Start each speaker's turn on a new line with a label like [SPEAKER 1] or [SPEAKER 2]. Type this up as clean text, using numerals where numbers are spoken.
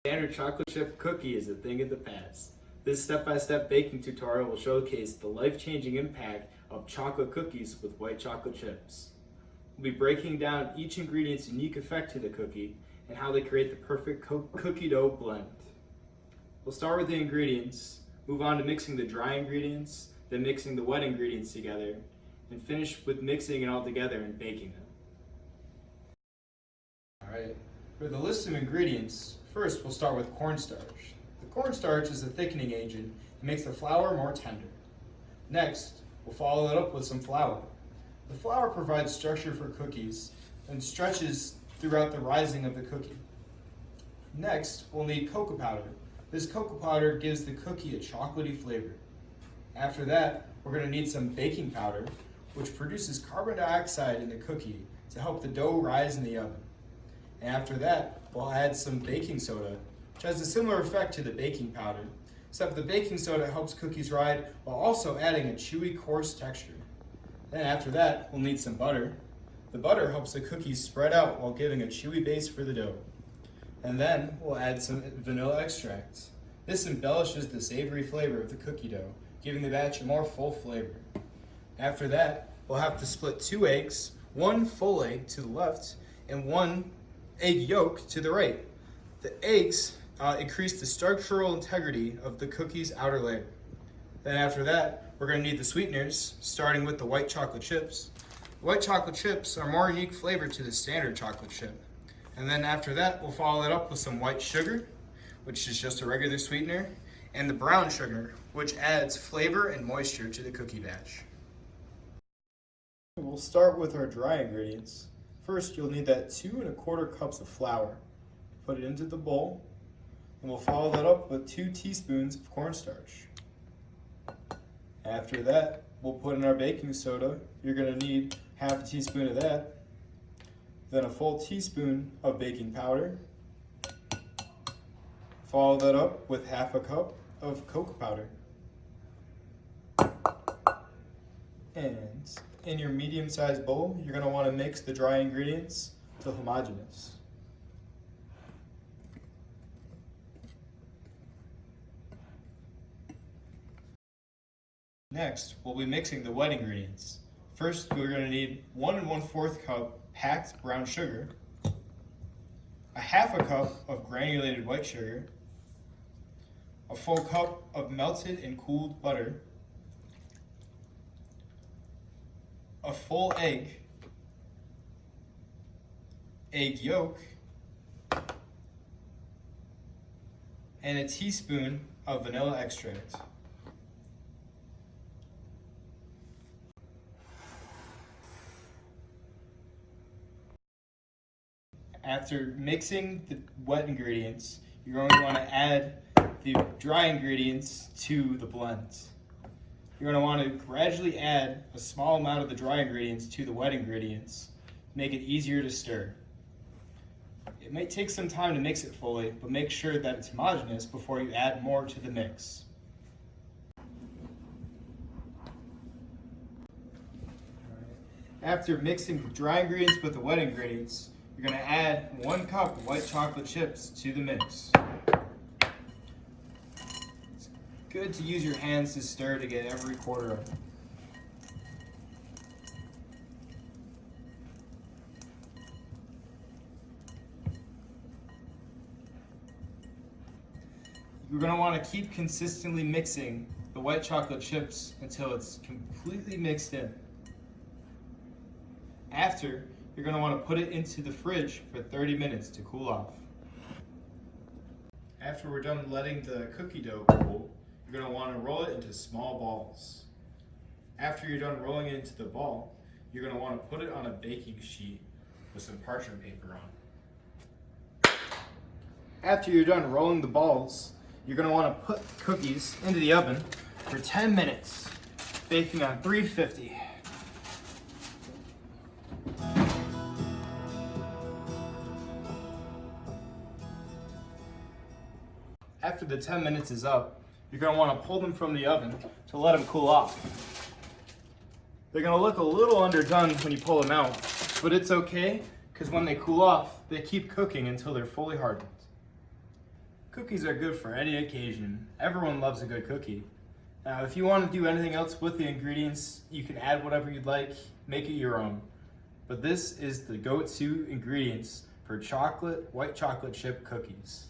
[SPEAKER 1] Standard chocolate chip cookie is a thing of the past. This step-by-step baking tutorial will showcase the life-changing impact of chocolate cookies with white chocolate chips. We'll be breaking down each ingredient's unique effect to the cookie and how they create the perfect cookie dough blend. We'll start with the ingredients, move on to mixing the dry ingredients, then mixing the wet ingredients together, and finish with mixing it all together and baking them. Alright, for the list of ingredients, first we'll start with cornstarch. The cornstarch is a thickening agent that makes the flour more tender. Next, we'll follow it up with some flour. The flour provides structure for cookies and stretches throughout the rising of the cookie. Next, we'll need cocoa powder. This cocoa powder gives the cookie a chocolatey flavor. After that, we're going to need some baking powder, which produces carbon dioxide in the cookie to help the dough rise in the oven. And after that, we'll add some baking soda, which has a similar effect to the baking powder, except the baking soda helps cookies rise while also adding a chewy, coarse texture. Then after that, we'll need some butter. The butter helps the cookies spread out while giving a chewy base for the dough. And then we'll add some vanilla extract. This embellishes the savory flavor of the cookie dough, giving the batch a more full flavor. After that, we'll have to split 2 eggs, 1 full egg to the left and 1 egg yolk to the right. The eggs increase the structural integrity of the cookie's outer layer. Then after that, we're going to need the sweeteners, starting with the white chocolate chips. The white chocolate chips are more unique flavor to the standard chocolate chip. And then after that, we'll follow it up with some white sugar, which is just a regular sweetener, and the brown sugar, which adds flavor and moisture to the cookie batch. We'll start with our dry ingredients. First, you'll need that 2 1/4 cups of flour. Put it into the bowl, and we'll follow that up with 2 teaspoons of cornstarch. After that, we'll put in our baking soda. You're going to need half a teaspoon of that, then a full teaspoon of baking powder. Follow that up with half a cup of cocoa powder. And in your medium-sized bowl, you're going to want to mix the dry ingredients to homogeneous. Next, we'll be mixing the wet ingredients. First, we're going to need 1 1/4 cup packed brown sugar, a half a cup of granulated white sugar, a full cup of melted and cooled butter, a full egg, egg yolk, and a teaspoon of vanilla extract. After mixing the wet ingredients, you're going to want to add the dry ingredients to the blend. You're going to want to gradually add a small amount of the dry ingredients to the wet ingredients to make it easier to stir. It may take some time to mix it fully, but make sure that it's homogeneous before you add more to the mix. After mixing the dry ingredients with the wet ingredients, you're going to add 1 cup of white chocolate chips to the mix. It's good to use your hands to stir to get every quarter of it. You're going to want to keep consistently mixing the white chocolate chips until it's completely mixed in. After, you're going to want to put it into the fridge for 30 minutes to cool off. After we're done letting the cookie dough cool, you're going to want to roll it into small balls. After you're done rolling it into the ball, you're going to want to put it on a baking sheet with some parchment paper on. After you're done rolling the balls, you're going to want to put the cookies into the oven for 10 minutes, baking on 350. After the 10 minutes is up, you're going to want to pull them from the oven to let them cool off. They're going to look a little underdone when you pull them out, but it's okay because when they cool off, they keep cooking until they're fully hardened. Cookies are good for any occasion. Everyone loves a good cookie. Now, if you want to do anything else with the ingredients, you can add whatever you'd like, make it your own. But this is the go-to ingredients for white chocolate chip cookies.